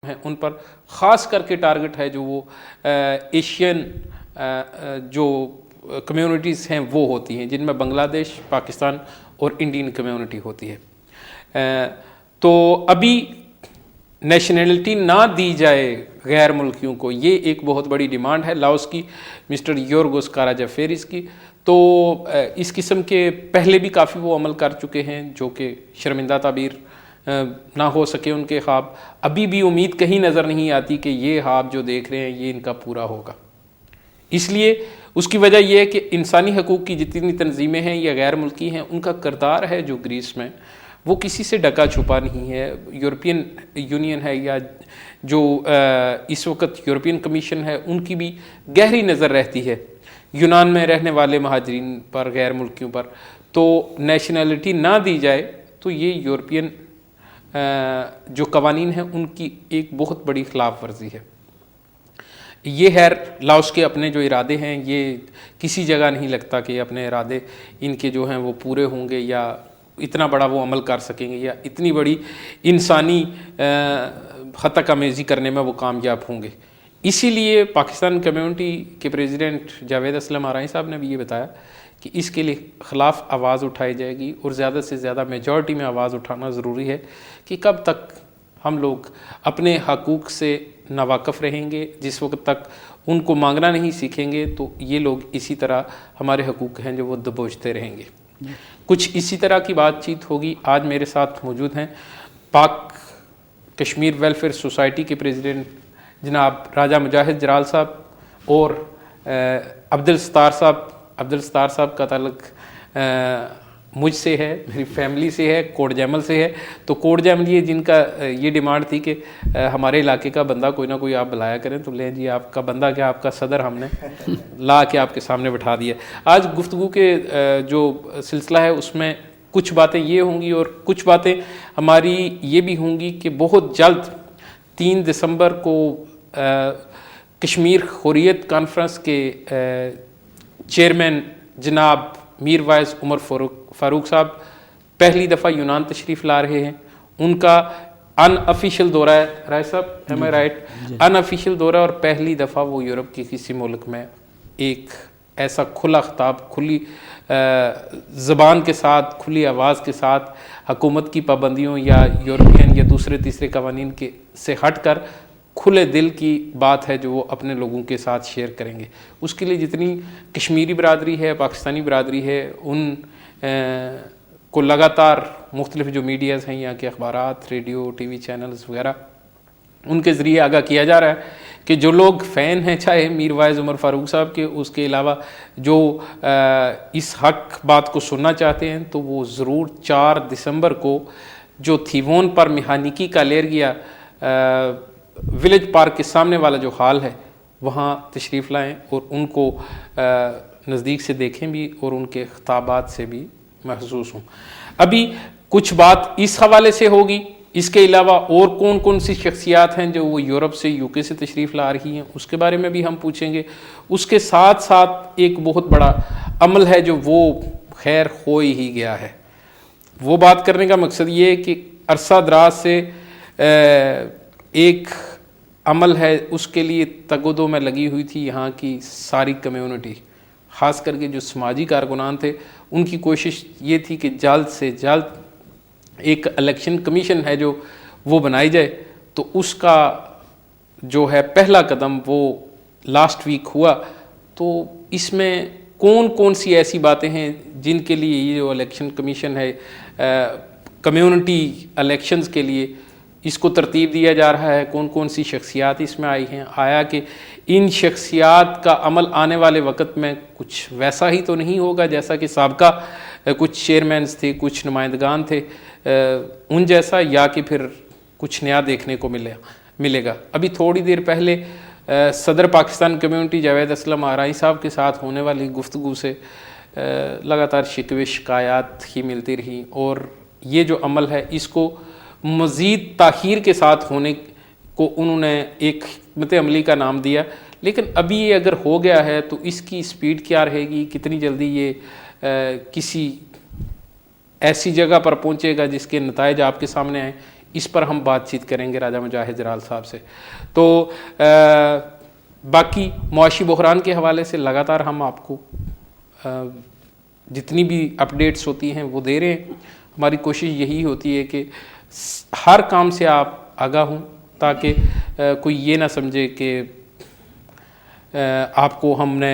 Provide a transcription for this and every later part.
ہیں ان پر خاص کر کے ٹارگٹ ہے جو وہ ایشین جو کمیونٹیز ہیں وہ ہوتی ہیں، جن میں بنگلہ دیش، پاکستان اور انڈین کمیونٹی ہوتی ہے۔ تو ابھی نیشنلٹی نہ دی جائے غیر ملکیوں کو، یہ ایک بہت بڑی ڈیمانڈ ہے لاؤس کی، مسٹر یورگوس کاراجافیریس کی۔ تو اس قسم کے پہلے بھی کافی وہ عمل کر چکے ہیں جو کہ شرمندہ تعبیر نہ ہو سکے ان کے خواب۔ ابھی بھی امید کہیں نظر نہیں آتی کہ یہ خواب جو دیکھ رہے ہیں یہ ان کا پورا ہوگا۔ اس لیے اس کی وجہ یہ ہے کہ انسانی حقوق کی جتنی تنظیمیں ہیں یا غیر ملکی ہیں، ان کا کردار ہے جو گریس میں، وہ کسی سے ڈکا چھپا نہیں ہے۔ یورپین یونین ہے یا جو اس وقت یورپین کمیشن ہے، ان کی بھی گہری نظر رہتی ہے یونان میں رہنے والے مہاجرین پر، غیر ملکیوں پر۔ تو نیشنلٹی نہ دی جائے تو یہ یورپین جو قوانین ہیں ان کی ایک بہت بڑی خلاف ورزی ہے۔ یہ خیر لاؤس کے اپنے جو ارادے ہیں، یہ کسی جگہ نہیں لگتا کہ اپنے ارادے ان کے جو ہیں وہ پورے ہوں گے یا اتنا بڑا وہ عمل کر سکیں گے یا اتنی بڑی انسانی خطا آمیزی کرنے میں وہ کامیاب ہوں گے۔ اسی لیے پاکستان کمیونٹی کے پریزیڈنٹ جاوید اسلم آرائی صاحب نے بھی یہ بتایا کہ اس کے لیے خلاف آواز اٹھائی جائے گی اور زیادہ سے زیادہ میجورٹی میں آواز اٹھانا ضروری ہے کہ کب تک ہم لوگ اپنے حقوق سے ناواقف رہیں گے۔ جس وقت تک ان کو مانگنا نہیں سیکھیں گے تو یہ لوگ اسی طرح ہمارے حقوق ہیں جو وہ دبوچتے رہیں گے۔ کچھ اسی طرح کی بات چیت ہوگی۔ آج میرے ساتھ موجود ہیں پاک کشمیر ویلفیئر سوسائٹی کے پریزیڈنٹ جناب راجہ مجاہد جرال صاحب اور عبدالستار صاحب کا تعلق مجھ سے ہے، میری فیملی سے ہے، کوٹ جیمل سے ہے۔ تو کوٹ جیمل یہ جن کا یہ ڈیمانڈ تھی کہ ہمارے علاقے کا بندہ کوئی نہ کوئی آپ بلایا کریں، تو لیں جی آپ کا بندہ کیا، آپ کا صدر ہم نے لا کے آپ کے سامنے بٹھا دیا۔ آج گفتگو کے جو سلسلہ ہے اس میں کچھ باتیں یہ ہوں گی اور کچھ باتیں ہماری یہ بھی ہوں گی کہ بہت جلد 3 دسمبر کو کشمیر حریت کانفرنس کے چیئرمین جناب میر وائز عمر فاروق صاحب پہلی دفعہ یونان تشریف لا رہے ہیں۔ ان کا ان آفیشیل دورہ ہے، رائے صاحب ایم آئی رائٹ، ان آفیشیل دورہ، اور پہلی دفعہ وہ یورپ کے کسی ملک میں ایک ایسا کھلا خطاب، کھلی زبان کے ساتھ، کھلی آواز کے ساتھ حکومت کی پابندیوں یا یورپین یا دوسرے تیسرے قوانین کے سے ہٹ کر کھلے دل کی بات ہے جو وہ اپنے لوگوں کے ساتھ شیئر کریں گے۔ اس کے لیے جتنی کشمیری برادری ہے، پاکستانی برادری ہے، ان کو لگاتار مختلف جو میڈیاز ہیں یہاں کے اخبارات، ریڈیو، ٹی وی چینلز وغیرہ، ان کے ذریعے آگاہ کیا جا رہا ہے کہ جو لوگ فین ہیں چاہے میر وائز عمر فاروق صاحب کے، اس کے علاوہ جو اس حق بات کو سننا چاہتے ہیں تو وہ ضرور 4 دسمبر کو جو تھیوون پر میخانیکی کا لیرگیا ولیج پارک کے سامنے والا جو ہال ہے وہاں تشریف لائیں اور ان کو نزدیک سے دیکھیں بھی اور ان کے خطابات سے بھی محسوس ہوں۔ ابھی کچھ بات اس حوالے سے ہوگی، اس کے علاوہ اور کون کون سی شخصیات ہیں جو وہ یورپ سے، یو کے سے تشریف لا رہی ہیں، اس کے بارے میں بھی ہم پوچھیں گے۔ اس کے ساتھ ساتھ ایک بہت بڑا عمل ہے جو وہ خیر ہو ہی گیا ہے۔ وہ بات کرنے کا مقصد یہ ہے کہ عرصہ دراز سے ایک عمل ہے، اس کے لیے تگ و دو میں لگی ہوئی تھی یہاں کی ساری کمیونٹی، خاص کر کے جو سماجی کارکنان تھے، ان کی کوشش یہ تھی کہ جلد سے جلد ایک الیکشن کمیشن ہے جو وہ بنائی جائے۔ تو اس کا جو ہے پہلا قدم وہ لاسٹ ویک ہوا۔ تو اس میں کون کون سی ایسی باتیں ہیں جن کے لیے یہ جو الیکشن کمیشن ہے کمیونٹی الیکشنز کے لیے اس کو ترتیب دیا جا رہا ہے، کون کون سی شخصیات اس میں آئی ہیں، آیا کہ ان شخصیات کا عمل آنے والے وقت میں کچھ ویسا ہی تو نہیں ہوگا جیسا کہ سابقہ کچھ چیئرمینز تھے، کچھ نمائندگان تھے ان جیسا، یا کہ پھر کچھ نیا دیکھنے کو ملے گا۔ ابھی تھوڑی دیر پہلے صدر پاکستان کمیونٹی جاوید اسلم آرائی صاحب کے ساتھ ہونے والی گفتگو سے لگاتار شکوے شکایات ہی ملتی رہیں، اور یہ جو عمل ہے اس کو مزید تاخیر کے ساتھ ہونے کو انہوں نے ایک حکمت عملی کا نام دیا۔ لیکن ابھی یہ اگر ہو گیا ہے تو اس کی سپیڈ کیا رہے گی، کتنی جلدی یہ کسی ایسی جگہ پر پہنچے گا جس کے نتائج آپ کے سامنے آئیں، اس پر ہم بات چیت کریں گے راجہ مجاہد جلال صاحب سے. تو باقی معاشی بحران کے حوالے سے لگاتار ہم آپ کو جتنی بھی اپڈیٹس ہوتی ہیں وہ دے رہے ہیں. ہماری کوشش یہی ہوتی ہے کہ ہر کام سے آپ آگاہ ہوں تاکہ کوئی یہ نہ سمجھے کہ آپ کو ہم نے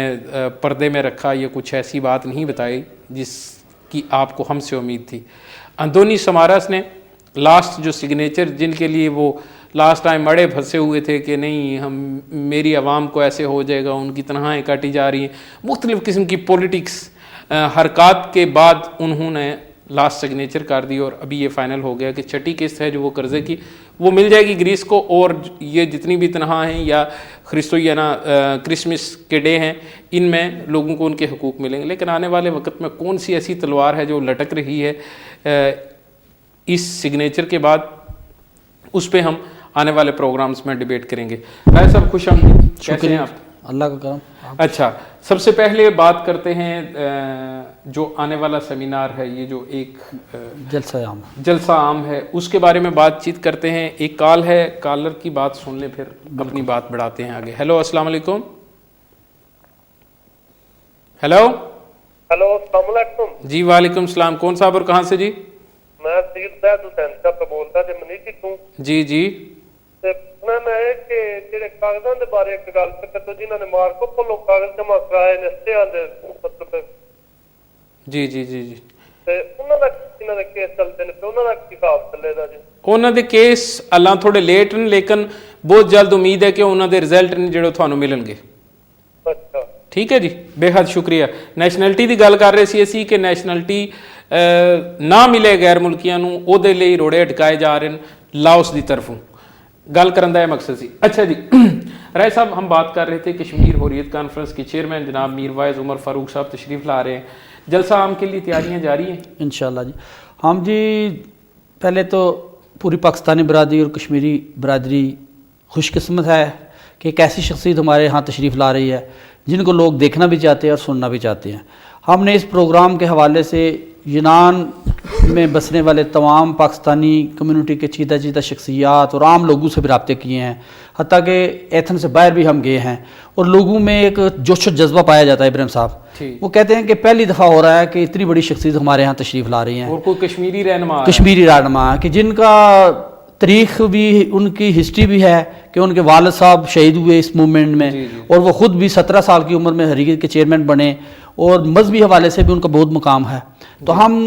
پردے میں رکھا یا کچھ ایسی بات نہیں بتائی جس کی آپ کو ہم سے امید تھی. اندونی سمارس نے لاسٹ جو سگنیچر جن کے لیے وہ لاسٹ ٹائم بڑے پھنسے ہوئے تھے کہ نہیں ہم میری عوام کو ایسے ہو جائے گا, ان کی تنہائیں کاٹی جا رہی ہیں, مختلف قسم کی پولیٹکس حرکات کے بعد انہوں نے لاسٹ سگنیچر کر دی اور ابھی یہ فائنل ہو گیا کہ چھٹی قسط ہے جو وہ قرضے کی وہ مل جائے گی گریس کو, اور یہ جتنی بھی تنہا ہیں یا خرسویانہ کرسمس کے ڈے ہیں ان میں لوگوں کو ان کے حقوق ملیں گے. لیکن آنے والے وقت میں کون سی ایسی تلوار ہے جو لٹک رہی ہے اس سگنیچر کے بعد, اس پہ ہم آنے والے پروگرامز میں ڈیبیٹ کریں گے. بھائی صاحب خوش آمدید, کیسے ہیں آپ؟ اللہ کا کرم. اچھا, سب سے پہلے بات کرتے ہیں جو آنے والا سیمینار ہے, یہ جو ایک جلسہ عام ہے اس کے بارے میں بات چیت کرتے ہیں. ایک کال ہے, کالر کی بات سن لیں پھر اپنی بات بڑھاتے ہیں آگے. ہیلو السلام علیکم. ہیلو السلام علیکم. جی وعلیکم السلام. کون صاحب اور کہاں سے جی؟ میں سید زید حسین صاحب بولتا جی منیکی تو. جی جی. میں کہ جڑے کاغذاں دے بارے ایک گل کرتے جنہاں نے مارکو پولو کاغذ جمع کرائے نے سٹیاں دے مطلب جی جی جی جی تے انہاں دا کیس چلدے نے تے انہاں دا کی حساب چلے دا جی؟ انہاں دے کیس اللہ تھوڑے لیٹ ہیں لیکن بہت جلد امید ہے کہ انہاں دے رزلٹ نے جڑے تھانوں ملن گے. اچھا ٹھیک ہے جی, بے حد شکریہ. نیشنلٹی دی گل کر رہے سی اسی کہ نیشنلٹی نہ ملے غیر ملکیاں نوں او دے لئی روڑے اٹکائے جا رہے ہیں لاؤس دی طرفوں, گل کرن دا مقصد سی. اچھا جی رائے صاحب, ہم بات کر رہے تھے کشمیر حریت کانفرنس کے چیئرمین جناب میر وائز عمر فاروق صاحب تشریف لا رہے ہیں. جلسہ عام کے لیے تیاریاں جاری ہیں انشاءاللہ جی. ہم جی پہلے تو پوری پاکستانی برادری اور کشمیری برادری خوش قسمت ہے کہ ایک ایسی شخصیت ہمارے ہاں تشریف لا رہی ہے جن کو لوگ دیکھنا بھی چاہتے ہیں اور سننا بھی چاہتے ہیں. ہم نے اس پروگرام کے حوالے سے یونان میں بسنے والے تمام پاکستانی کمیونٹی کے چیدہ شخصیات اور عام لوگوں سے بھی رابطے کیے ہیں, حتیٰ کہ ایتھن سے باہر بھی ہم گئے ہیں, اور لوگوں میں ایک جوش و جذبہ پایا جاتا ہے. ابراہیم صاحب وہ کہتے ہیں کہ پہلی دفعہ ہو رہا ہے کہ اتنی بڑی شخصیت ہمارے ہاں تشریف لا رہی ہیں, اور کوئی کشمیری رہنما کہ جن کا تاریخ بھی, ان کی ہسٹری بھی ہے کہ ان کے والد صاحب شہید ہوئے اس موومنٹ میں, اور وہ خود بھی 17 سال کی عمر میں حریت کے چیئرمین بنے, اور مذہبی حوالے سے بھی ان کا بہت مقام ہے. تو ہم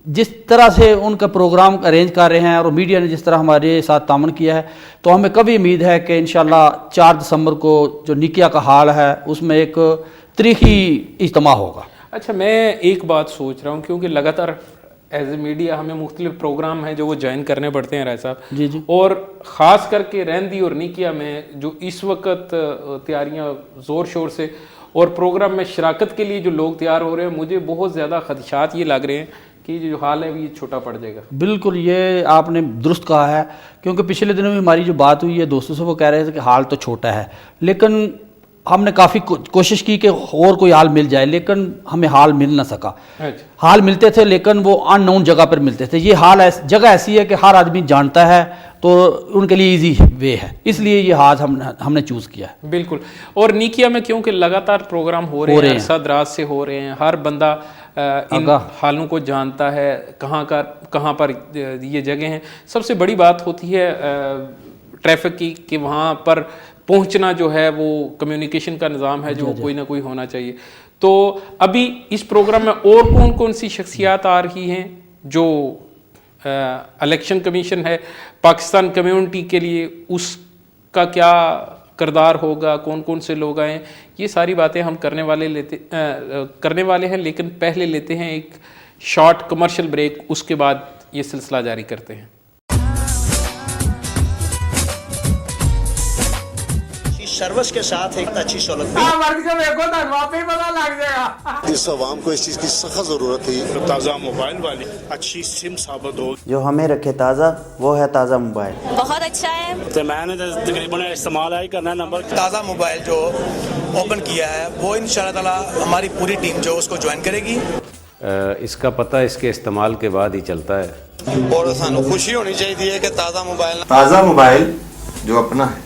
جس طرح سے ان کا پروگرام ارینج کر رہے ہیں اور میڈیا نے جس طرح ہمارے ساتھ تعاون کیا ہے, تو ہمیں کبھی امید ہے کہ انشاءاللہ 4 دسمبر کو جو نکیا کا حال ہے اس میں ایک تاریخی اجتماع ہوگا. اچھا, میں ایک بات سوچ رہا ہوں کیونکہ لگاتار ایز اے میڈیا ہمیں مختلف پروگرام ہیں جو وہ جوائن کرنے پڑتے ہیں رائے صاحب جی جی, اور خاص کر کے رہندی اور نکیا میں جو اس وقت تیاریاں زور شور سے اور پروگرام میں شراکت کے لیے جو لوگ تیار ہو رہے ہیں, مجھے بہت زیادہ خدشات یہ لگ رہے ہیں کہ جو حال ہے وہ یہ چھوٹا پڑ جائے گا. بالکل یہ آپ نے درست کہا ہے, کیونکہ پچھلے دنوں میں ہماری جو بات ہوئی ہے دوستوں سے, وہ کہہ رہے تھے کہ حال تو چھوٹا ہے, لیکن ہم نے کافی کوشش کی کہ اور کوئی حال مل جائے, لیکن ہمیں حال مل نہ سکا. حال ملتے تھے لیکن وہ ان نون جگہ پر ملتے تھے. یہ حال جگہ ایسی ہے کہ ہر آدمی جانتا ہے, تو ان کے لیے ایزی وے ہے, اس لیے یہ حال ہم نے چوز کیا ہے. بالکل. اور نیکیا میں کیونکہ لگاتار پروگرام ہو رہے ہیں, عرصہ دراز سے ہو رہے ہیں, ہر بندہ ان حالوں کو جانتا ہے کہاں پر یہ جگہ ہیں. سب سے بڑی بات ہوتی ہے ٹریفک کی کہ وہاں پر پہنچنا جو ہے وہ کمیونیکیشن کا نظام ہے جو کوئی نہ کوئی ہونا چاہیے. تو ابھی اس پروگرام میں اور کون سی شخصیات آ رہی ہیں جو الیکشن کمیشن ہے پاکستان کمیونٹی کے لیے, اس کا کیا کردار ہوگا, کون سے لوگ آئیں, یہ ساری باتیں ہم کرنے والے ہیں. لیکن پہلے لیتے ہیں ایک شارٹ کمرشل بریک, اس کے بعد یہ سلسلہ جاری کرتے ہیں. سروس کے ساتھ ایک اچھی سہولت اس عوام کو اس چیز کی سخت ضرورت تھی. تازہ موبائل والی اچھی سم ثابت ہو, جو ہمیں رکھے تازہ وہ ہے تازہ موبائل. بہت اچھا ہے. تو میں نے تقریباً استعمال ہی کرنا نمبر. تازہ موبائل جو اوپن کیا ہے وہ انشاءاللہ تعالی ہماری پوری ٹیم جو اس کو جوائن کرے گی. اس کا پتہ اس کے استعمال کے بعد ہی چلتا ہے. और सानू खुशी होनी चाहिए कि ताज़ा मोबाइल ताज़ा मोबाइल जो अपना है।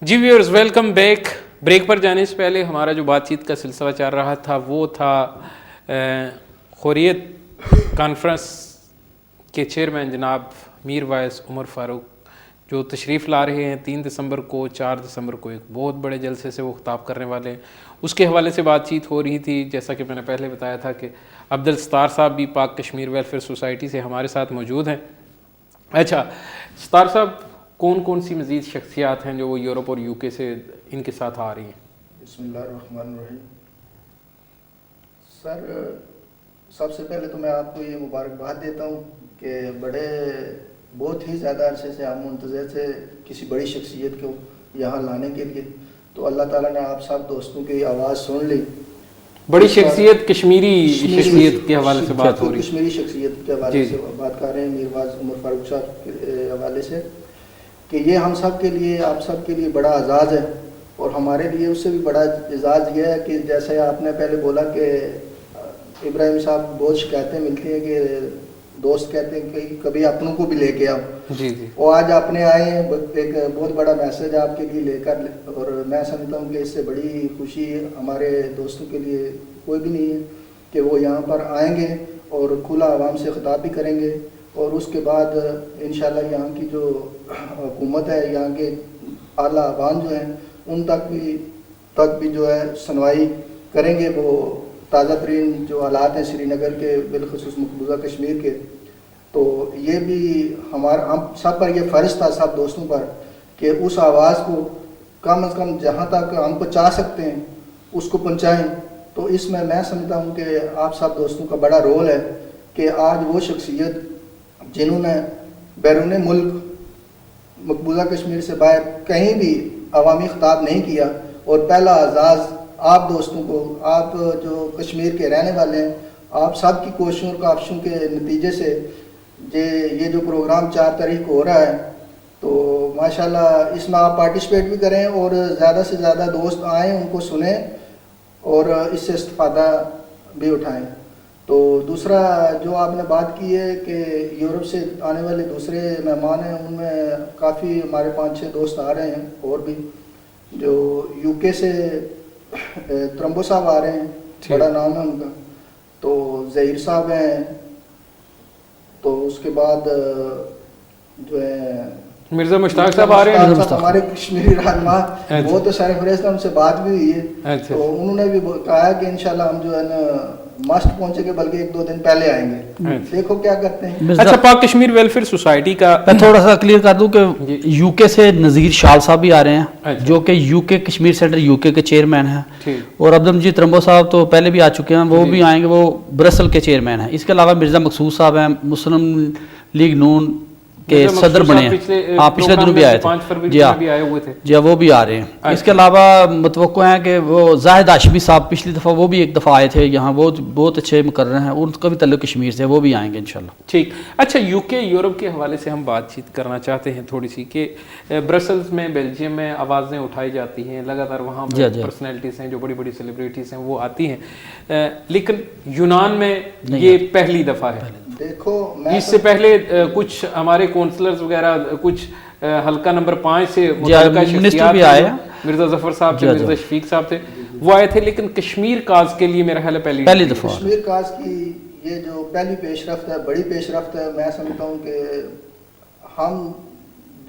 जी व्यूअर्स, वेलकम बैक। ब्रेक पर जाने से पहले हमारा जो बातचीत का सिलसिला चल रहा था वो था हुर्रियत कॉन्फ्रेंस के चेयरमैन जनाब मीर वाइस उमर फ़ारूक जो तशरीफ़ ला रहे हैं 3 दिसंबर को, 4 दिसंबर को एक बहुत बड़े जलसे से वो खिताब करने वाले हैं। उसके हवाले से बातचीत हो रही थी। जैसा कि मैंने पहले बताया था कि अब्दुल सत्तार साहब भी पाक कश्मीर वेलफेयर सोसाइटी से हमारे साथ मौजूद हैं। अच्छा सत्तार साहब, कौन कौन सी मज़ीद शख्सियात हैं जो वो यूरोप और यूके से इनके साथ आ रही हैं? बिस्मिल्लाहिर्रहमानिर्रहीम। सर, सबसे पहले तो मैं आपको ये मुबारकबाद देता हूँ कि बहुत ही ज़्यादा अरसे से आप मुंतज़र थे किसी बड़ी शख्सियत को यहाँ लाने के लिए, तो अल्लाह ताला ने आप सब दोस्तों की आवाज़ सुन ली। बड़ी शख्सियत कश्मीरी शख्सियत के हवाले से बात हो रही है। कश्मीरी शख्सियत के हवाले से बात कर रहे हैं मीर वाइस उमर फ़ारूक साहब के हवाले से कि ये हम सब के लिए, आप सब के लिए बड़ा एजाज़ है। और हमारे लिए उससे भी बड़ा एजाज़ ये है कि जैसे आपने पहले बोला कि इब्राहिम साहब बहुत शिकायतें मिलती हैं कि दोस्त कहते हैं कि कभी अपनों को भी लेके आओ। जी जी। और आज आपने आए हैं, एक बहुत बड़ा मैसेज आपके लिए लेकर, और मैं समझता हूँ कि इससे बड़ी खुशी हमारे दोस्तों के लिए कोई भी नहीं है कि वो यहाँ पर आएंगे और खुला आवाम से खिताब भी करेंगे। और उसके बाद इंशाल्लाह यहाँ की जो हुकूमत है, यहाँ के आला आवाम जो हैं उन तक भी जो है सुनवाई करेंगे। वो ताज़ा तरीन जो हालात हैं श्रीनगर के, बिलखुसूस मकबूजा कश्मीर के, तो ये भी हम सब पर ये फ़र्ज़ था, सब दोस्तों पर, कि उस आवाज़ को कम से कम जहाँ तक हम पहुँचा सकते हैं उसको पहुँचाएँ। तो इसमें मैं समझता हूँ कि आप सब दोस्तों का बड़ा रोल है कि आज वो शख्सियत जिन्होंने बैरून मुल्क मकबूजा कश्मीर से बाहर कहीं भी अवामी खिताब नहीं किया, और पहला एजाज़ आप दोस्तों को, आप जो कश्मीर के रहने वाले हैं, आप सब की कोशिशों और काविशों के नतीजे से ये जो प्रोग्राम 4 तारीख को हो रहा है, तो माशाल्लाह इसमें आप पार्टिसिपेट भी करें और ज़्यादा से ज़्यादा दोस्त आएँ, उनको सुने और इससे इस्तिफ़ादा भी उठाएं। तो दूसरा जो आपने बात की है कि यूरोप से आने वाले दूसरे मेहमान हैं, उनमें काफ़ी हमारे 5-6 दोस्त आ रहे हैं, और भी जो यूके से त्रम्बो साहब आ रहे हैं, बड़ा नाम है उनका, तो ज़हीर साहब हैं, तो उसके बाद जो है मिर्ज़ा मुश्ताक साहब आ रहे हैं। हमारे कश्मीरी रहनुमा, वो तो सरफरेज़, उनसे बात भी हुई है। तो उन्होंने भी कहा कि इंशाल्लाह हम जो है ना मस्ट पहुंचेंगे, बल्कि 1-2 दिन पहले आएंगे। देखो क्या करते हैं। अच्छा, पाक कश्मीर वेलफेयर सोसाइटी का मैं थोड़ा सा क्लियर कर दूं कि यूके से नज़ीर शाल साहब भी आ रहे हैं, जो कि यूके कश्मीर सेंटर यूके के चेयरमैन हैं, और अब्दुल त्रम्बो साहब तो पहले भी आ चुके हैं, वो भी आएंगे, वो ब्रसल के चेयरमैन हैं। इसके अलावा मिर्ज़ा मकसूद साहब हैं, मुस्लिम लीग नून के सदर बने हैं। आप पिछले दिनों भी आए थे। जी हाँ, जी हाँ, वो भी आ रहे हैं। इसके अलावा मुतवक्को हैं कि वो जाहिद हाशमी साहब पिछली दफ़ा वो भी एक दफ़ा आए थे यहाँ, वो बहुत अच्छे मुकर्रर हैं, उनका भी तल्लुक़ कश्मीर से, वो भी आएंगे इंशाल्लाह। ठीक। अच्छा, यूके यूरोप के हवाले से हम बातचीत करना चाहते हैं थोड़ी सी कि ब्रसल्स में, बेल्जियम में आवाज़ें उठाई जाती हैं लगातार, वहाँ पर्सनैलिटीज़ हैं जो बड़ी बड़ी सेलिब्रिटीज़ हैं वो आती हैं, लेकिन यूनान में ये पहली दफ़ा है। देखो, इससे पहले कुछ हमारे काउंसलर्स वगैरह, कुछ हल्का नंबर 5 से मिनिस्टर भी आए, मिर्जा जफर साहब थे, मिर्जा शफीक साहब थे, वो आए थे, लेकिन कश्मीर काज के लिए मेरा ख्याल है पहली दफा। कश्मीर काज की ये जो पहली पेशरफ्त है, बड़ी पेशरफ्त है। मैं समझता हूँ कि हम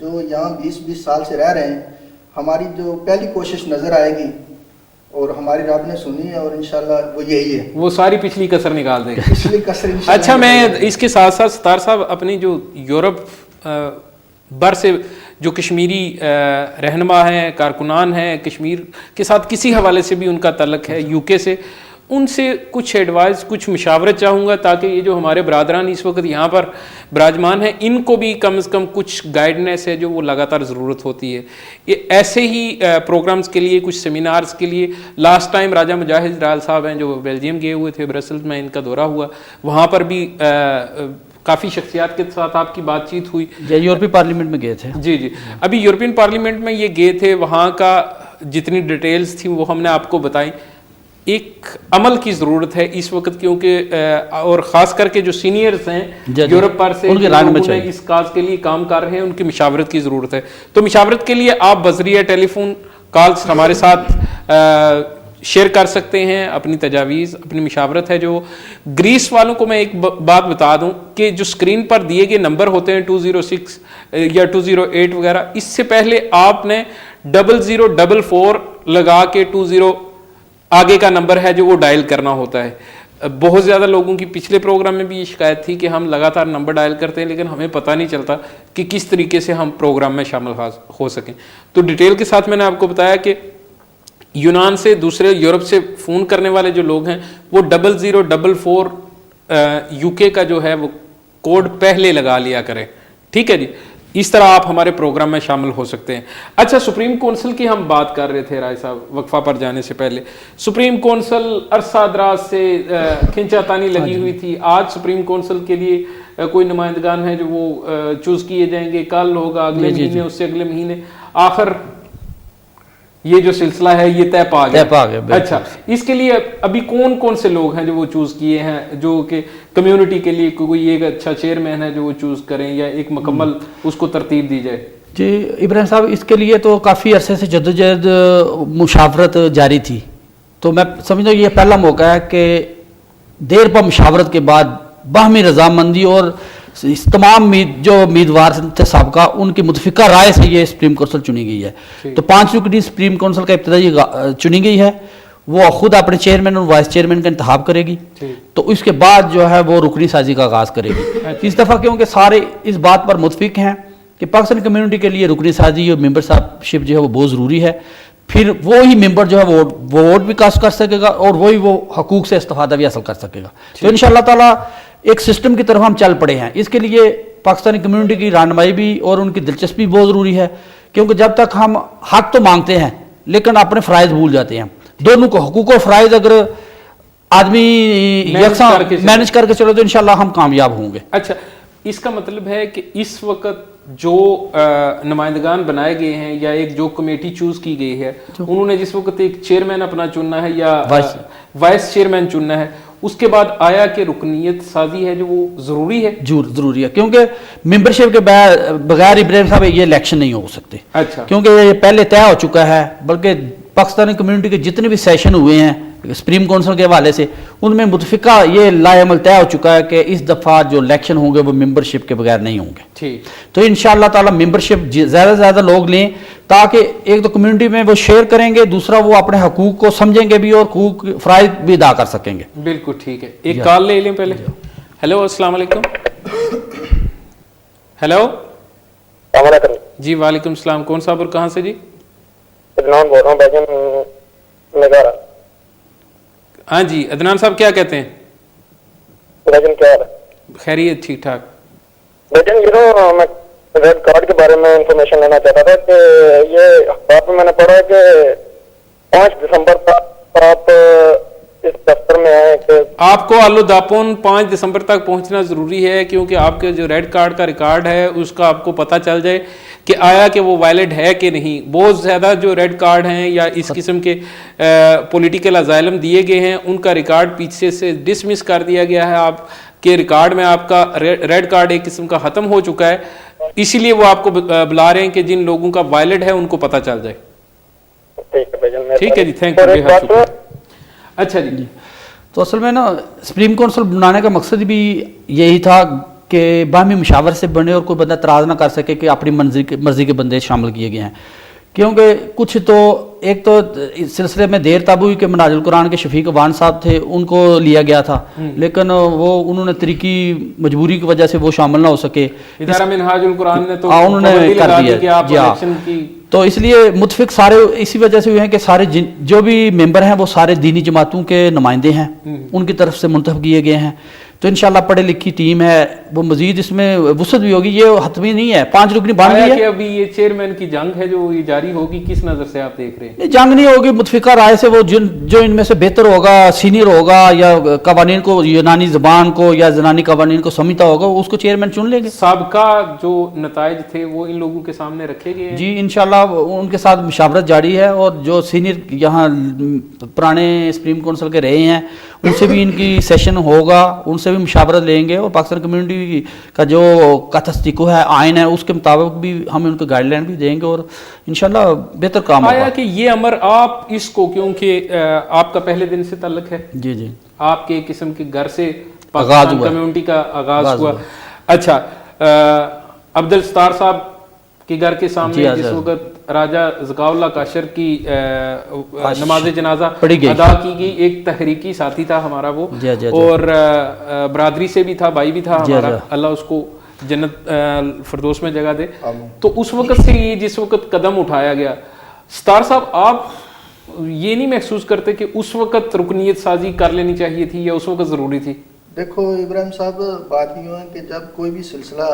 जो यहाँ 20-20 साल से रह रहे हैं, हमारी जो पहली कोशिश नजर आएगी और हमारी रब ने सुनी है, और इंशाल्लाह वो यही है, वो सारी पिछली कसर निकाल देंगे। पिछली कसर अच्छा, मैं इसके साथ साथ सत्तार साहब अपनी जो यूरोप बर से जो कश्मीरी रहनुमा हैं, कारकुनान हैं, कश्मीर के साथ किसी हवाले से भी उनका तल्लक है यूके से, उनसे कुछ एडवाइस, कुछ मशावरत चाहूँगा, ताकि ये जो हमारे बरादरान इस वक्त यहाँ पर विराजमान हैं, इनको भी कम से कम कुछ गाइडनेस है जो वो लगातार ज़रूरत होती है। ये ऐसे ही प्रोग्राम्स के लिए, कुछ सेमिनार्स के लिए, लास्ट टाइम राजा मुजाहिद राल साहब हैं जो बेल्जियम गए हुए थे, ब्रसल्स में इनका दौरा हुआ, वहाँ पर भी काफ़ी शख्सियात के साथ आपकी बातचीत हुई। यूरोपीय पार्लियामेंट में गए थे। जी जी, अभी यूरोपियन पार्लियामेंट में ये गए थे, वहाँ का जितनी डिटेल्स थी वो हमने आपको बताई। एक अमल की ज़रूरत है इस वक्त, क्योंकि और ख़ास करके जो सीनियर्स हैं यूरोप पर से इस काज के लिए काम कर रहे हैं, उनकी मशावरत की ज़रूरत है। तो मशावरत के लिए आप बज़रिया टेलीफोन कॉल्स हमारे साथ शेयर कर सकते हैं अपनी तजावीज़, अपनी मशावरत है। जो ग्रीस वालों को मैं एक बात बता दूं कि जो स्क्रीन पर दिए गए नंबर होते हैं 206 या 208 वगैरह, इससे पहले आपने 0044 लगा के 20 आगे का नंबर है जो वो डायल करना होता है। बहुत ज़्यादा लोगों की पिछले प्रोग्राम में भी ये शिकायत थी कि हम लगातार नंबर डायल करते हैं लेकिन हमें पता नहीं चलता कि किस तरीके से हम प्रोग्राम में शामिल हो सकें। तो डिटेल के साथ मैंने आपको बताया कि यूनान से, दूसरे यूरोप से फ़ोन करने वाले जो लोग हैं वो 0044 यूके का जो है वो कोड पहले लगा लिया करें, ठीक है जी। इस तरह आप हमारे प्रोग्राम में शामिल हो सकते हैं। अच्छा, सुप्रीम कौंसिल की हम बात कर रहे थे राय साहब वक्फा पर जाने से पहले। सुप्रीम कौंसिल अरसा दराज से खिंचातानी लगी हुई थी। आज सुप्रीम कौंसिल के लिए कोई नुमाइंदगान है जो वो चूज़ किए जाएंगे, कल होगा, अगले महीने, उससे अगले महीने, आखिर ये जो सिलसिला है ये तय पा गया। अच्छा, इसके लिए अभी कौन कौन से लोग हैं जो वो चूज़ किए हैं, जो कि कम्युनिटी के लिए कोई एक अच्छा चेयरमैन है जो वो चूज़ करें या एक मुकम्मल उसको तरतीब दी जाए? जी इब्राहिम साहब, इसके लिए तो काफ़ी अरसे से जद्दोजहद मुशावरत जारी थी। तो मैं समझता हूँ ये पहला मौका है कि देर पर मुशावरत के बाद बाहमी रजामंदी और तमाम जो उम्मीदवार थे साबका, उनकी मुतफिका राय से ये सुप्रीम कौंसिल चुनी गई है। तो 5 रुकनी सुप्रीम कौंसिल का इब्तदाई चुनी गई है। वो खुद अपने चेयरमैन और वाइस चेयरमैन का इंतखाब करेगी, तो उसके बाद जो है वो रुकनी साजी का आगाज़ करेगी। इस दफ़ा क्योंकि सारे इस बात पर मुतफिक हैं कि पाकिस्तानी कम्यूनिटी के लिए रुकनी साजी और मेंबर साहबशिप जो है वो बहुत ज़रूरी है। फिर वो ही मेंबर जो है वो वोट भी कास्ट कर सकेगा और वही वो हकूक से इस्तेफादा भी हासिल कर सकेगा। तो इंशाअल्लाह ताला एक सिस्टम की तरफ हम चल पड़े हैं। इसके लिए पाकिस्तानी कम्युनिटी की रहनुमाई भी और उनकी दिलचस्पी बहुत ज़रूरी है, क्योंकि जब तक हम हक तो मांगते हैं लेकिन अपने फ़राइज़ भूल जाते हैं। दोनों को हकूक़ और फ़राइज़ अगर आदमी यकसा मैनेज करके चलो तो इंशाल्लाह हम कामयाब होंगे। अच्छा, इसका मतलब है कि इस वक्त जो नुमाइंदगान बनाए गए हैं या एक जो कमेटी चूज की गई है, उन्होंने जिस वक्त एक चेयरमैन अपना चुनना है या वाइस चेयरमैन चुनना है, उसके बाद आया कि रुकनीत साजी है जो वो जरूरी है। जरूरी है, क्योंकि मेंबरशिप के बगैर इब्राहिम साहब ये इलेक्शन नहीं हो सकते। अच्छा, क्योंकि ये पहले तय हो चुका है, बल्कि पाकिस्तानी कम्युनिटी के जितने भी सेशन हुए हैं सुप्रीम कौंसिल के हवाले से, उनमें मुतफिका ये लाएमल तय हो चुका है कि इस दफ़ा जो इलेक्शन होंगे वो मेंबरशिप के बगैर नहीं होंगे। ठीक, तो इंशाअल्लाह ताला मेंबरशिप ज़्यादा से ज़्यादा लोग लें, ताकि एक तो कम्युनिटी में वो शेयर करेंगे, दूसरा वो अपने हकूक़ को समझेंगे भी और हकूक़ फ़राइज़ भी अदा कर सकेंगे। बिल्कुल ठीक है। एक कॉल ले लें पहले। हेलो, अस्सलाम वालेकुम। हेलो जी, वालेकुम सलाम। कौन साहब और कहाँ से जी? अदनान बोल रहा हूँ भाईजान, मेघारा। हाँ जी अदनान साहब, क्या कहते हैं? भाईजान क्या हाल है? खैरियत, ठीक ठाक। भाईजान ये मैं रेड कार्ड के बारे में इंफॉर्मेशन लेना चाहता था कि ये अखबार में मैंने पढ़ा है कि 5 दिसंबर तक आप इस दफ्तर में आए कि आपको आलूदापोन 5 दिसंबर तक पहुंचना ज़रूरी है, क्योंकि आपके जो रेड कार्ड का रिकॉर्ड है उसका आपको पता चल जाए कि आया कि वो वैलिड है कि नहीं। बहुत ज़्यादा जो रेड कार्ड हैं या इस किस्म के पॉलिटिकल अजाइलम दिए गए हैं, उनका रिकॉर्ड पीछे से डिसमिस कर दिया गया है। आपके रिकॉर्ड में आपका रेड कार्ड एक किस्म का ख़त्म हो चुका है, इसीलिए वो आपको बुला रहे हैं कि जिन लोगों का वैलिड है उनको पता चल जाए। ठीक है जी, थैंक यू। अच्छा जी, तो असल में ना सुप्रीम कौंसिल बनाने का मकसद भी यही था कि बाहमी मुशावरत से बने और कोई बंदा तराज ना कर सके कि अपनी मर्जी के बंदे शामिल किए गए हैं। क्योंकि कुछ तो एक तो इस सिलसिले में देर तब हुई कि मनाजुल कुरान के शफीक अवान साहब थे, उनको लिया गया था, लेकिन वो उन्होंने तरीकी मजबूरी की वजह से वो शामिल ना हो सके। इदारा मिनहाजुल कुरान ने तो उन्होंने कर दिया जी। तो इसलिए मुतफिक सारे इसी वजह से हुए हैं कि सारे जो भी मेंबर हैं वो सारे दीनी जमातों के नुमाइंदे हैं, उनकी तरफ से मुंतखब किए गए हैं। تو انشاءاللہ پڑھی لکھی ٹیم ہے, وہ مزید اس میں وسعت بھی ہوگی, یہ حتمی نہیں ہے, 5 رکنی بن آیا گئی کہ ہے. ابھی یہ چیئرمین کی جنگ ہے جو یہ جاری ہوگی, کس نظر سے آپ دیکھ رہے ہیں؟ یہ جنگ نہیں ہوگی, متفقہ رائے سے وہ جو ان میں سے بہتر ہوگا, سینئر ہوگا, یا قوانین کو, یونانی زبان کو یا زنانی قوانین کو سمجھتا ہوگا, اس کو چیئرمین چن لیں گے. سابقہ جو نتائج تھے وہ ان لوگوں کے سامنے رکھے گئے ہیں؟ جی انشاءاللہ ان کے ساتھ مشاورت جاری ہے, اور جو سینئر یہاں پرانے سپریم کونسل کے رہے ہیں ان سے بھی ان کی سیشن ہوگا, ان سے بھی مشاورت لیں گے, اور پاکستان کمیونٹی کا جو تصدیق ہے, آئین ہے, اس کے مطابق بھی ہم ان کو گائیڈ لائن بھی دیں گے, اور انشاءاللہ بہتر کام ہوگا. آیا کہ یہ امر آپ اس کو, کیونکہ آپ کا پہلے دن سے تعلق ہے, جی جی آپ کے قسم کے گھر سے آغاز پاکستان ہوا, کمیونٹی کا آغاز ہوا. اچھا, عبدالستار صاحب کے گھر کے سامنے جس وقت راجہ ذکاءاللہ کاشر کی نماز جنازہ ادا کی گئی, ایک تحریکی ساتھی تھا ہمارا وہ, اور برادری سے بھی تھا, بھائی بھی تھا ہمارا, اللہ اس کو جنت فردوس میں جگہ دے. تو اس وقت سے یہ جس وقت قدم اٹھایا گیا, ستار صاحب آپ یہ نہیں محسوس کرتے کہ اس وقت رکنیت سازی کر لینی چاہیے تھی یا اس وقت ضروری تھی؟ دیکھو ابراہیم صاحب, بات یہ ہے کہ جب کوئی بھی سلسلہ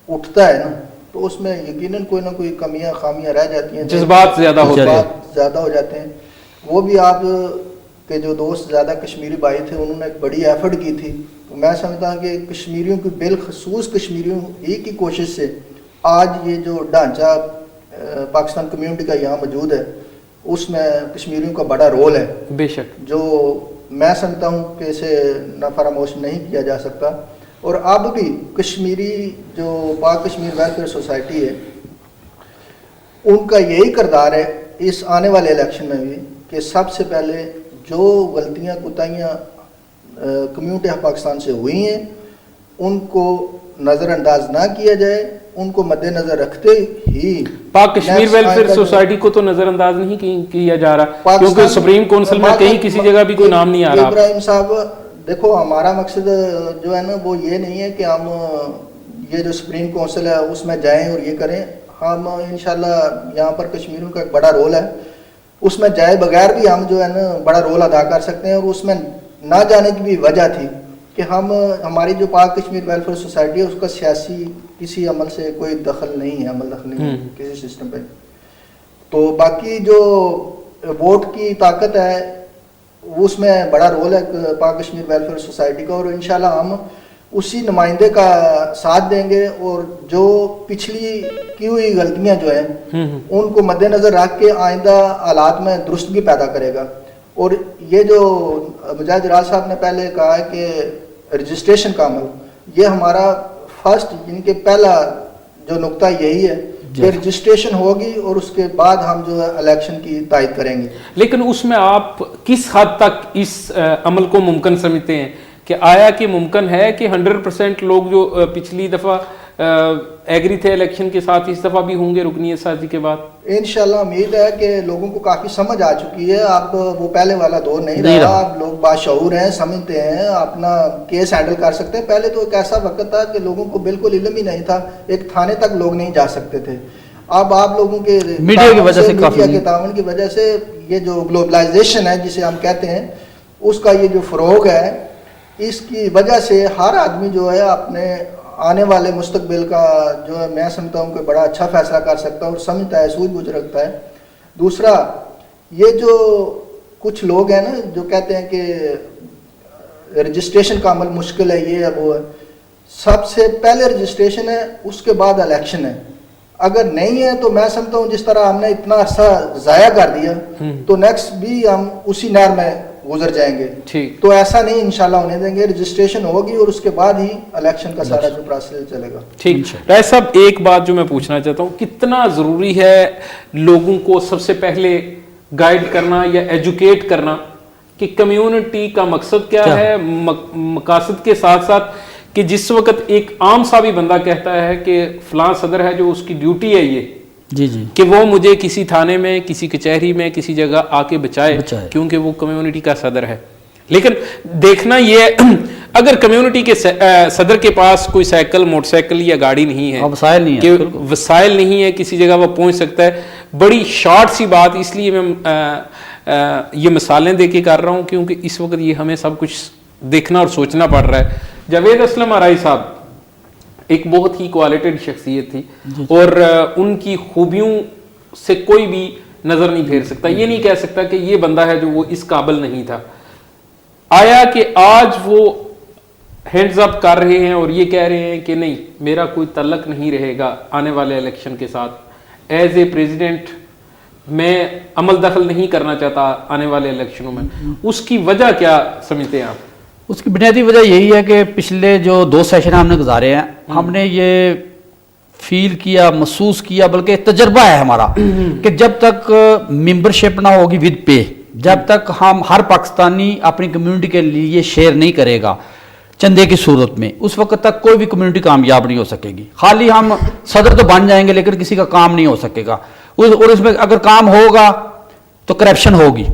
اٹھتا ہے نا تو اس میں یقیناً کوئی نہ کوئی کمیاں خامیاں رہ جاتی ہیں, جذبات زیادہ ہو جاتے ہیں. وہ بھی آپ کے جو دوست زیادہ کشمیری بھائی تھے انہوں نے ایک بڑی ایفرٹ کی تھی, تو میں سمجھتا ہوں کہ کشمیریوں کی, بالخصوص کشمیریوں ہی کی کوشش سے آج یہ جو ڈھانچہ پاکستان کمیونٹی کا یہاں موجود ہے اس میں کشمیریوں کا بڑا رول ہے. بے شک, جو میں سمجھتا ہوں کہ اسے فراموش نہیں کیا جا سکتا. اور اب بھی کشمیری جو پاک کشمیر ویلفیئر سوسائٹی ہے ان کا یہی کردار ہے اس آنے والے الیکشن میں بھی, کہ سب سے پہلے جو غلطیاں کوتاہیاں کمیونٹی آف پاکستان سے ہوئی ہیں ان کو نظر انداز نہ کیا جائے, ان کو مد نظر رکھتے ہی پاک کشمیر ویلفیئر سوسائٹی کو تو نظر انداز نہیں کیا جا رہا, کیونکہ سپریم کونسل میں کہیں کسی جگہ بھی کوئی نام نہیں آ رہا. ابراہیم صاحب دیکھو, ہمارا مقصد جو ہے نا وہ یہ نہیں ہے کہ ہم یہ جو سپریم کونسل ہے اس میں جائیں اور یہ کریں. ہم انشاءاللہ یہاں پر کشمیریوں کا ایک بڑا رول ہے, اس میں جائے بغیر بھی ہم جو ہے نا بڑا رول ادا کر سکتے ہیں. اور اس میں نہ جانے کی بھی وجہ تھی کہ ہماری جو پاک کشمیر ویلفیئر سوسائٹی ہے اس کا سیاسی کسی عمل سے کوئی دخل نہیں ہے, عمل دخل نہیں ہے کسی سسٹم پہ. تو باقی جو ووٹ کی طاقت ہے اس میں بڑا رول ہے پاک کشمیر ویلفیئر سوسائٹی کا, اور انشاءاللہ ہم اسی نمائندے کا ساتھ دیں گے, اور جو پچھلی کی ہوئی غلطیاں جو ہیں ان کو مد نظر رکھ کے آئندہ حالات میں درستگی پیدا کرے گا. اور یہ جو مجاہد راز صاحب نے پہلے کہا ہے کہ رجسٹریشن کا عمل, یہ ہمارا فرسٹ ان کے پہلا جو نقطہ یہی ہے کہ رجسٹریشن ہوگی اور اس کے بعد ہم جو ہے الیکشن کی تائید کریں گے. لیکن اس میں آپ کس حد تک اس عمل کو ممکن سمجھتے ہیں, کہ آیا کہ ممکن ہے کہ 100% لوگ جو پچھلی دفعہ ایگری تھے الیکشن کے ساتھ اس دفعہ بھی ہوں گے رکنیت سازی کے بعد؟ انشاءاللہ امید ہے کہ لوگوں کو کافی سمجھ آ چکی ہے. اب وہ پہلے والا دور نہیں رہا, اب لوگ باشعور ہیں, سمجھتے ہیں, اپنا کیس ہینڈل کر سکتے ہیں. پہلے تو ایک ایسا وقت تھا کہ لوگوں کو بالکل علم ہی نہیں تھا, ایک تھانے تک لوگ نہیں جا سکتے تھے. اب آپ لوگوں کے میڈیا کی وجہ سے, میڈیا کے تعاون کی وجہ سے یہ جو گلوبلائزیشن ہے جسے ہم کہتے ہیں اس کا یہ جو فروغ ہے, اس کی وجہ سے ہر آدمی جو ہے اپنے آنے والے مستقبل کا جو ہے میں سمجھتا ہوں کہ بڑا اچھا فیصلہ کر سکتا ہے اور سمجھتا ہے, سوجھ بوجھ رکھتا ہے. دوسرا یہ جو کچھ لوگ ہیں نا جو کہتے ہیں کہ رجسٹریشن کا عمل مشکل ہے, یہ ہے وہ ہے, سب سے پہلے رجسٹریشن ہے اس کے بعد الیکشن ہے. اگر نہیں ہے تو میں سمجھتا ہوں جس طرح ہم نے اتنا عرصہ ضائع کر دیا تو نیکسٹ بھی ہم اسی نہر میں گزر جائیں گے. تو ایسا نہیں انشاءاللہ ہونے دیں گے, رجسٹریشن ہوگی اور اس کے بعد ہی الیکشن کا سارا جو پروسیس چلے گا. ٹھیک. رائس صاحب ایک بات جو میں پوچھنا چاہتا ہوں, کتنا ضروری ہے لوگوں کو سب سے پہلے گائیڈ کرنا یا ایجوکیٹ کرنا کہ کمیونٹی کا مقصد کیا ہے, مقاصد کے ساتھ ساتھ کہ جس وقت ایک عام سا بھی بندہ کہتا ہے کہ فلاں صدر ہے جو اس کی ڈیوٹی ہے یہ جی جی کہ وہ مجھے کسی تھانے میں, کسی کچہری میں, کسی جگہ آ کے بچائے کیونکہ وہ کمیونٹی کا صدر ہے. لیکن دیکھنا یہ اگر کمیونٹی کے صدر کے پاس کوئی سائیکل, موٹر سائیکل یا گاڑی نہیں ہے, وسائل نہیں ہے, کسی جگہ وہ پہنچ سکتا ہے. بڑی شارٹ سی بات, اس لیے میں یہ مثالیں دے کے کر رہا ہوں کیونکہ اس وقت یہ ہمیں سب کچھ देखना और सोचना पड़ रहा है। जावेद असलम आराई साहब एक बहुत ही क्वालिटेड शख्सियत थी और उनकी खूबियों से कोई भी नजर नहीं फेर सकता, ये नहीं कह सकता कि ये बंदा है जो वो इस काबिल नहीं था। आया कि आज वो हैंड्स अप कर रहे हैं और ये कह रहे हैं कि नहीं, मेरा कोई तल्लक नहीं रहेगा आने वाले इलेक्शन के साथ, एज ए प्रेसिडेंट मैं अमल दखल नहीं करना चाहता आने वाले इलेक्शनों में। उसकी वजह क्या समझते हैं आप? उसकी बुनियादी वजह यही है कि पिछले जो 2 सेशन हमने गुजारे हैं, हमने ये फील किया, महसूस किया, बल्कि तजर्बा है हमारा कि जब तक मेंबरशिप ना होगी विद पे, जब तक हम हर पाकिस्तानी अपनी कम्युनिटी के लिए शेयर नहीं करेगा चंदे की सूरत में, उस वक्त तक कोई भी कम्युनिटी कामयाब नहीं हो सकेगी। खाली हम सदर तो बन जाएंगे लेकिन किसी का काम नहीं हो सकेगा। और इसमें अगर काम होगा तो करप्शन होगी,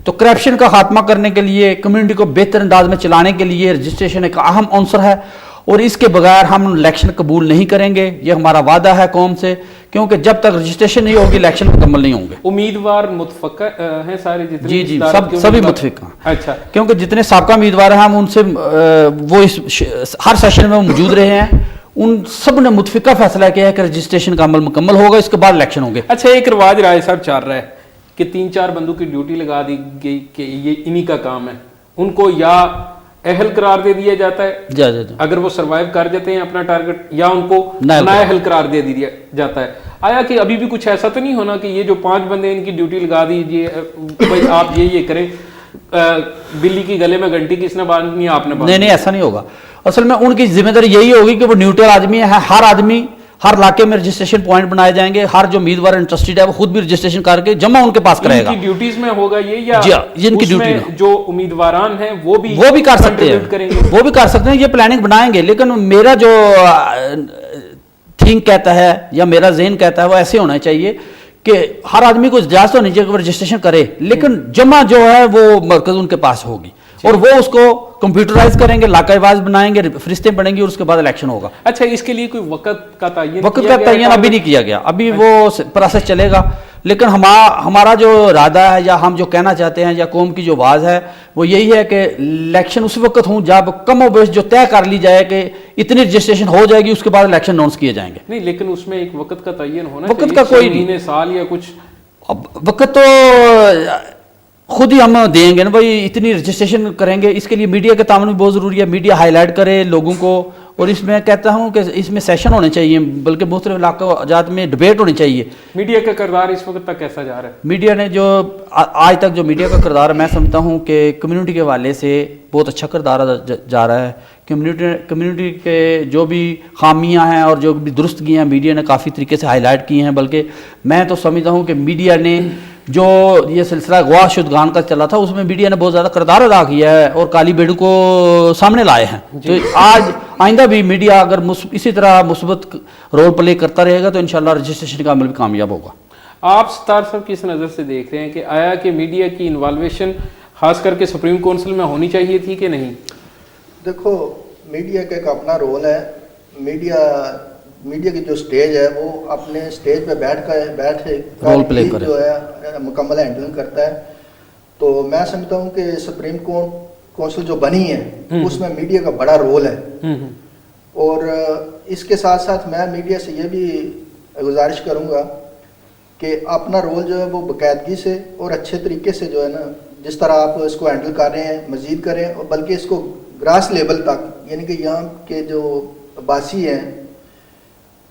तो करप्शन का खात्मा करने के लिए, कम्युनिटी को बेहतर अंदाज में चलाने के लिए रजिस्ट्रेशन एक अहम अंसर है और इसके बगैर हम इलेक्शन कबूल नहीं करेंगे। ये हमारा वादा है कौम से, क्योंकि जब तक रजिस्ट्रेशन नहीं होगी इलेक्शन मुकम्मल नहीं होंगे। उम्मीदवार मुतफक्का हैं सारे जितने? जी सभी मुतफिक हैं। अच्छा, क्योंकि जितने साबका उम्मीदवार हैं हम उनसे वो इस हर सेशन में वो मौजूद रहे हैं, उन सब ने मुतफिका फैसला किया है कि रजिस्ट्रेशन का अमल मुकम्मल होगा, इसके बाद इलेक्शन होंगे। अच्छा, एक रिवाज राय साहब चल रहा है कि 3-4 बंदों की ड्यूटी लगा दी गई कि ये इन्हीं का काम है, उनको या अहल करार दे दिया जाता है जी। अगर वो सरवाइव कर जाते हैं अपना टारगेट, या उनको नाअहल करार दे दिया जाता है। आया कि अभी भी कुछ ऐसा तो नहीं होना कि ये जो 5 बंदे इनकी ड्यूटी लगा दीजिए, भाई आप ये करें, बिल्ली की गले में घंटी किसने बांधनी है, आपने बांधनी? नहीं, ऐसा नहीं होगा। असल में उनकी जिम्मेदारी यही होगी कि वो न्यूट्रल आदमी है। हर आदमी, हर इलाके में रजिस्ट्रेशन पॉइंट बनाए जाएंगे, हर जो उम्मीदवार इंटरेस्टेड है वो खुद भी रजिस्ट्रेशन करके जमा उनके पास कराएगा। इनकी ड्यूटीज में होगा ये, या जिनकी ड्यूटी में जो उम्मीदवारान हैं वो भी कर सकते हैं, वो भी कर सकते हैं, ये प्लानिंग बनाएंगे। लेकिन मेरा जो थिंक कहता है या मेरा ज़हन कहता है वो ऐसे होना चाहिए कि हर आदमी को इजाजत होनी चाहिए कि वो रजिस्ट्रेशन करे, लेकिन जमा जो है वो मरकज उनके पास होगी और वो उसको कंप्यूटराइज करेंगे, लाकावाज बनाएंगे, फरिश्ते बनेंगी और उसके बाद इलेक्शन होगा। अच्छा, इसके लिए कोई वक्त का तयन अभी नहीं किया गया, अभी वो प्रोसेस चलेगा। लेकिन हमारा जो इरादा है या हम जो कहना चाहते हैं या कौम की जो आवाज़ है वो यही है कि इलेक्शन उस वक्त हों जब कम और बेश जो तय कर ली जाए कि इतनी रजिस्ट्रेशन हो जाएगी, उसके बाद इलेक्शन अनाउंस किए जाएंगे। नहीं, लेकिन उसमें एक वक्त का तयन होना, वक्त का कोई महीने, साल या कुछ। अब वक्त तो खुद ही हम देंगे ना भाई, इतनी रजिस्ट्रेशन करेंगे। इसके लिए मीडिया का तामन भी बहुत ज़रूरी है, मीडिया हाईलाइट करे लोगों को। और इसमें कहता हूँ कि इसमें सेशन होने चाहिए, बल्कि मुख्तलिफ इलाक़ों जात में डिबेट होनी चाहिए। मीडिया का किरदार इस वक्त तक कैसा जा रहा है? मीडिया ने जो आज तक जो मीडिया का किरदार मैं समझता हूँ कि कम्युनिटी के हवाले से बहुत अच्छा किरदार जा रहा है। कम्युनिटी के जो भी खामियां हैं और जो भी दुरुस्तगियाँ मीडिया ने काफ़ी तरीके से हाईलाइट की हैं। बल्कि मैं तो समझता हूँ कि मीडिया ने जो ये सिलसिला गवाह शुदगान का चला था उसमें मीडिया ने बहुत ज़्यादा किरदार अदा किया है और काली बेड़ू को सामने लाए हैं। तो आज आइंदा भी मीडिया अगर इसी तरह मुस्बत रोल प्ले करता रहेगा तो इंशाल्लाह रजिस्ट्रेशन का अमल भी कामयाब होगा। आप सत्तार साहब किस नज़र से देख रहे हैं कि आया कि मीडिया की इन्वॉल्वेशन खास करके सुप्रीम काउंसिल में होनी चाहिए थी कि नहीं? देखो, मीडिया का एक अपना रोल है। मीडिया की जो स्टेज है वो अपने स्टेज पे बैठ रोल प्ले करे, जो है मुकम्मल हैंडलिंग करता है। तो मैं समझता हूँ कि सुप्रीम काउंसिल जो बनी है उसमें मीडिया का बड़ा रोल है। और इसके साथ साथ मैं मीडिया से ये भी गुजारिश करूँगा कि अपना रोल जो है वो बाकायदगी से और अच्छे तरीके से जो है ना, जिस तरह आप इसको हैंडल कर रहे हैं मज़ीद करें, और बल्कि इसको ग्रास लेवल तक, यानी कि यहाँ के जो बासी हैं,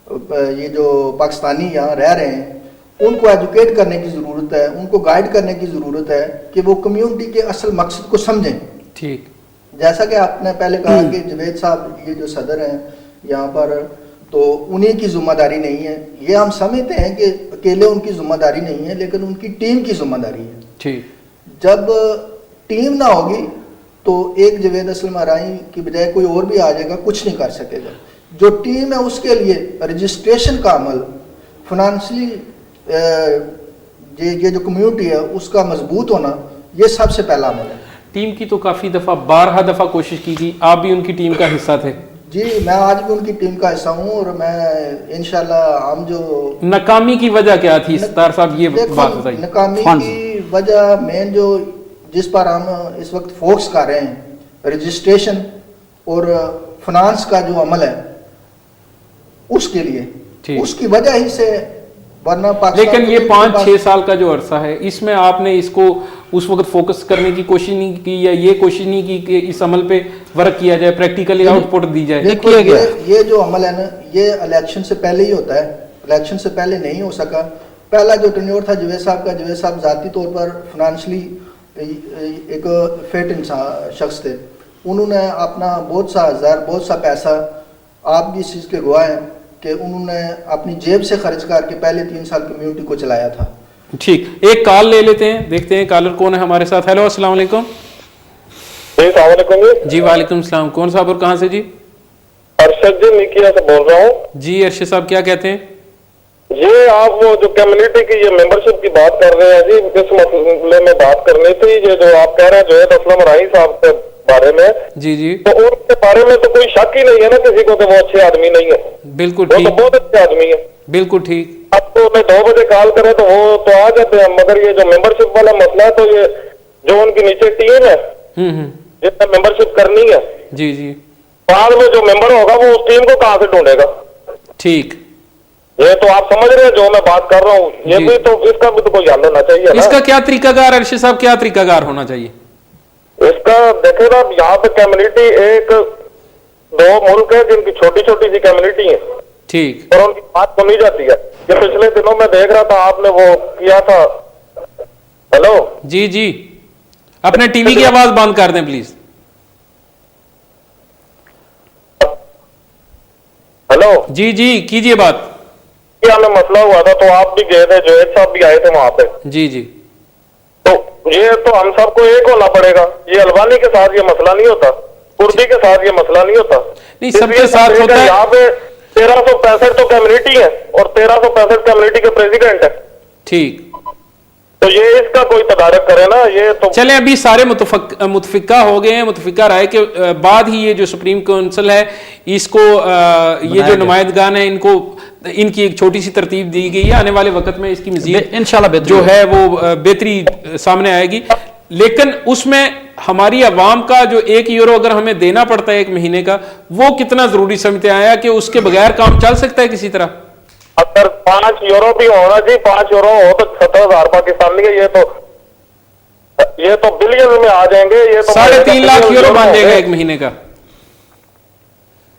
ये जो पाकिस्तानी यहाँ रह रहे हैं, उनको एजुकेट करने की ज़रूरत है, उनको गाइड करने की ज़रूरत है कि वो कम्युनिटी के असल मकसद को समझें। ठीक, जैसा कि आपने पहले कहा कि जावेद साहब ये जो सदर हैं यहाँ पर, तो उन्हीं की जिम्मेदारी नहीं है। ये हम समझते हैं कि अकेले उनकी जिम्मेदारी नहीं है, लेकिन उनकी टीम की जिम्मेदारी है। ठीक, जब टीम ना होगी तो एक जावेद असलम आराई की बजाय कोई और भी आ जाएगा, कुछ नहीं कर सकेगा। जो टीम है उसके लिए रजिस्ट्रेशन का अमल, फाइनेंशियली ये जो कम्युनिटी है उसका मजबूत होना, ये सबसे पहला अमल है। टीम की तो काफ़ी दफ़ा 12 दफ़ा कोशिश की थी, आप भी उनकी टीम का हिस्सा थे। जी, मैं आज भी उनकी टीम का हिस्सा हूँ और मैं इंशाल्लाह हम जो नाकामी की वजह क्या थी सत्तार साहब, ये बात बताइए। नाकामी की वजह मेन जो जिस पर हम इस वक्त फोकस कर रहे हैं रजिस्ट्रेशन और फाइनेंस का जो अमल है उसके लिए, ठीक। उसकी वजह ही से, वरना पाकिस्तान लेकिन ये के 5-6 साल का जो अरसा है, इसमें आपने इसको उस वक्त फोकस करने की कोशिश नहीं की, या ये कोशिश नहीं की कि इस अमल पे वर्क किया जाए, प्रैक्टिकली आउटपुट दी जाए? देखो, ये जो अमल है ना, ये इलेक्शन से पहले ही होता है, इलेक्शन से पहले नहीं हो सका। पहला जो टेन्योर था जावेद साहब का, जावेद साहब ज़ाती तौर पर फाइनेंशली एक फिट इंसान शख्स थे। उन्होंने अपना बहुत सा पैसा, आप भी इस चीज़ के गवाह हैं कि उन्होंने अपनी जेब से खर्च करके पहले 3 साल कम्युनिटी को चलाया था। ठीक, एक कॉल ले लेते हैं, देखते हैं कॉलर कौन है हमारे साथ। हेलो, अस्सलाम वालेकुम। जी वालेकुम सलाम, कौन साहब और कहाँ से? जी अरशद जी निकिया से बोल रहा हूँ। जी अरशद साहब, क्या कहते हैं? ये आप वो जो कम्युनिटी की ये मेंबरशिप की बात कर रहे हैं जी, किस मसले में बात करनी थी? ये जो आप कह रहे हैं जावेद अस्लम राही साहब के बारे में, जी जी, तो उनके बारे में तो कोई शक ही नहीं है ना किसी को कि वो अच्छे आदमी नहीं है। बिल्कुल वो ठीक, तो बहुत अच्छे आदमी है। बिल्कुल ठीक। आपको मैं 2 बजे कॉल करे तो वो तो आ जाते हैं, मगर ये जो मेंबरशिप वाला मसला है, तो ये जो उनकी नीचे टीम है जिसने मेंबरशिप करनी है, जी जी, बाद में जो मेंबर होगा वो उस टीम को कहाँ से ढूंढेगा? ठीक, ये तो आप समझ रहे हैं जो मैं बात कर रहा हूँ। ये भी तो, इसका भी तो कोई हल होना चाहिए ना। इसका क्या तरीकाकार अरशद साहब, क्या तरीकाकार होना चाहिए? इसका देखे ना, यहाँ पे कम्युनिटी 1-2 मुल्क है जिनकी छोटी छोटी सी कम्युनिटी है, ठीक, और उनकी बात सुनी जाती है। ये पिछले दिनों में देख रहा था, आपने वो किया था। हेलो जी जी, अपने टीवी की आवाज बंद कर दें प्लीज। हेलो जी जी, कीजिए बात। क्या में मसला हुआ था, तो आप भी गए थे, जावेद साहब भी आए थे वहां पे। जी जी, तो ये तो हम सबको एक होना पड़ेगा। ये अलबानी के साथ ये मसला नहीं होता, कुर्दी के साथ ये मसला नहीं होता, नहीं सबके साथ होता है। यहाँ पे 1365 तो कम्युनिटी है और 1365 कम्युनिटी के प्रेसिडेंट है, ठीक। तो ये इसका कोई तदारक करे ना। ये तो चले, अभी सारे मुतफिका हो गए हैं, मुतफिका राय के बाद ही ये जो सुप्रीम काउंसिल है, इसको ये जो नुमाइंदगान है, इनको इनकी एक छोटी सी तरतीब दी गई है। आने वाले वक्त में इसकी मजीद इंशाल्लाह जो है वो बेहतरी सामने आएगी। लेकिन उसमें हमारी आवाम का जो €1 अगर हमें देना पड़ता है 1 महीने का, वो कितना जरूरी समझते आया कि उसके बगैर काम चल सकता है किसी तरह? अगर €5 भी होना जी, €5 हो तो 70,000 पाकिस्तानी है। ये तो बिलियन में आ जाएंगे। ये तो €3.5 लाख बन जाएगा 1 महीने का,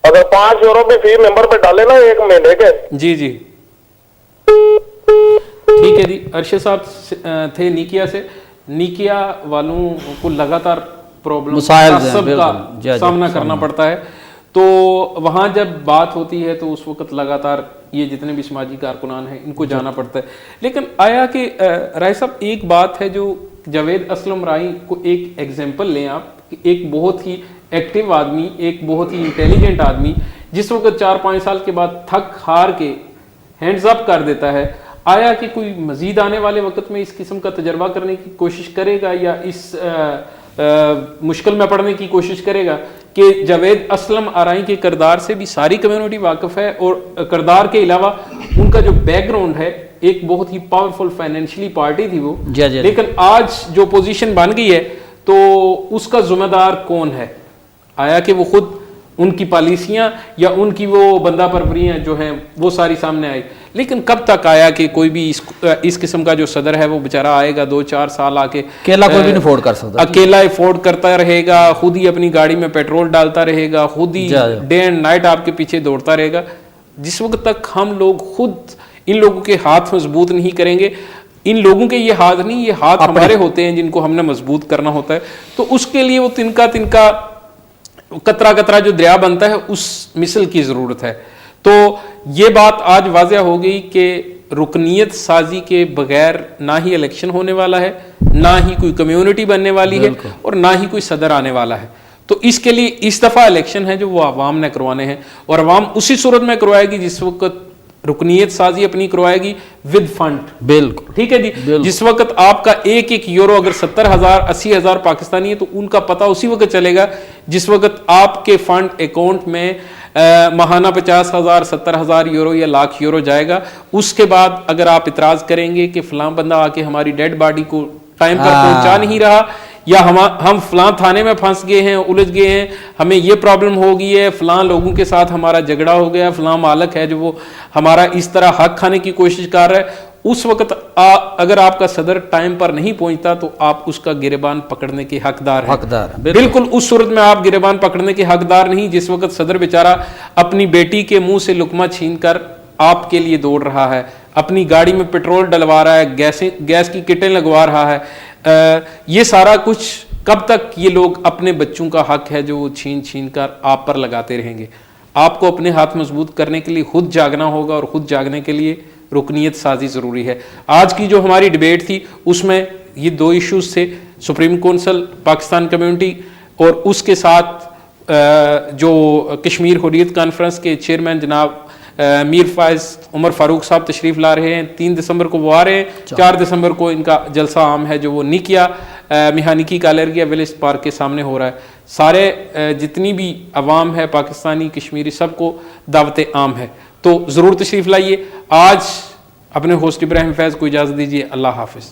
अगर €5 भी फी मेंबर पे डाले ना 1 महीने के। जी जी, ठीक है जी। अरशद साहब थे निकिया से। निकिया वालों को लगातार प्रॉब्लम सबका सामना करना पड़ता है, तो वहाँ जब बात होती है तो उस वक्त लगातार ये जितने भी समाजी कारकुनान हैं इनको जाना पड़ता है। लेकिन आया कि राय साहब, एक बात है जो जावेद अस्लम राही को एक एग्जाम्पल लें आप, एक बहुत ही एक्टिव आदमी, एक बहुत ही इंटेलिजेंट आदमी, जिस वक्त 4-5 साल के बाद थक हार के हैंड्स अप कर देता है, आया कि कोई मजीद आने वाले वक्त में इस किस्म का तजर्बा करने की कोशिश करेगा या इस मुश्किल में पड़ने की कोशिश करेगा कि जावेद अस्लम आराई के किरदार से भी सारी कम्युनिटी वाकिफ है, और किरदार के अलावा उनका जो बैकग्राउंड है, एक बहुत ही पावरफुल फाइनेंशियली पार्टी थी वो, लेकिन आज जो पोजीशन बन गई है तो उसका जिम्मेदार कौन है? आया कि वो खुद उनकी पॉलिसियां या उनकी वो बंदा परवरियां जो हैं वो सारी सामने आई, लेकिन कब तक आया कि कोई भी इस किस्म का जो सदर है वो बेचारा आएगा 2-4 साल आके अकेला कोई भी नहीं अफोर्ड कर सकता, अकेला अफोर्ड करता रहेगा, खुद ही अपनी गाड़ी में पेट्रोल डालता रहेगा, खुद ही डे एंड नाइट आपके पीछे दौड़ता रहेगा। जिस वक्त तक हम लोग खुद इन लोगों के हाथ मजबूत नहीं करेंगे, इन लोगों के ये हाथ नहीं, ये हाथ हमारे होते हैं जिनको हमने मजबूत करना होता है, तो उसके लिए वो तिनका तिनका कतरा कतरा जो दरिया बनता है उस मिसल की जरूरत है। तो ये बात आज वाज़ेह हो गई कि रुकनीत साजी के बगैर ना ही इलेक्शन होने वाला है, ना ही कोई कम्युनिटी बनने वाली है, और ना ही कोई सदर आने वाला है। तो इसके लिए इस दफा इलेक्शन है जो वो आवाम ने करवाने हैं, और आवाम उसी सूरत में करवाएगी जिस वक्त रुकनीत साजी अपनी करवाएगी विद फंड। बिल्कुल ठीक है जी। जिस वक्त आपका €1 अगर 70,000 80,000 पाकिस्तानी है तो उनका पता उसी वक्त चलेगा जिस वक्त आपके फंड अकाउंट में माहाना 50,000 €70,000 या €1,00,000 जाएगा। उसके बाद अगर आप इतराज करेंगे कि फलां बंदा आके हमारी डेड बॉडी को टाइम पर पहुंचा नहीं रहा, یا ہم فلاں تھانے میں پھنس گئے ہیں, الجھ گئے ہیں, ہمیں یہ پرابلم ہو گئی ہے, فلاں لوگوں کے ساتھ ہمارا جھگڑا ہو گیا, فلاں مالک ہے جو وہ ہمارا اس طرح حق کھانے کی کوشش کر رہا ہے, اس وقت اگر آپ کا صدر ٹائم پر نہیں پہنچتا تو آپ اس کا گریبان پکڑنے کے حقدار ہیں. بالکل اس صورت میں آپ گریبان پکڑنے کے حقدار نہیں جس وقت صدر بیچارہ اپنی بیٹی کے منہ سے لقمہ چھین کر آپ کے لیے دوڑ رہا ہے, اپنی گاڑی میں پیٹرول ڈلوا رہا ہے, گیس کی کٹیں لگوا رہا ہے. یہ سارا کچھ کب تک یہ لوگ اپنے بچوں کا حق ہے جو وہ چھین چھین کر آپ پر لگاتے رہیں گے؟ آپ کو اپنے ہاتھ مضبوط کرنے کے لیے خود جاگنا ہوگا, اور خود جاگنے کے لیے رکنیت سازی ضروری ہے. آج کی جو ہماری ڈیبیٹ تھی اس میں یہ 2 ایشوز تھے, سپریم کونسل پاکستان کمیونٹی اور اس کے ساتھ جو کشمیر حریت کانفرنس کے چیئرمین جناب میر فائز عمر فاروق صاحب تشریف لا رہے ہیں. 3 دسمبر کو وہ آ رہے ہیں, 4 دسمبر کو ان کا جلسہ عام ہے جو وہ نکیا میہانیکی کالرگیا ولیج پارک کے سامنے ہو رہا ہے. سارے جتنی بھی عوام ہے پاکستانی کشمیری سب کو دعوت عام ہے, تو ضرور تشریف لائیے. آج اپنے ہوسٹ ابراہیم فیض کو اجازت دیجیے. اللہ حافظ.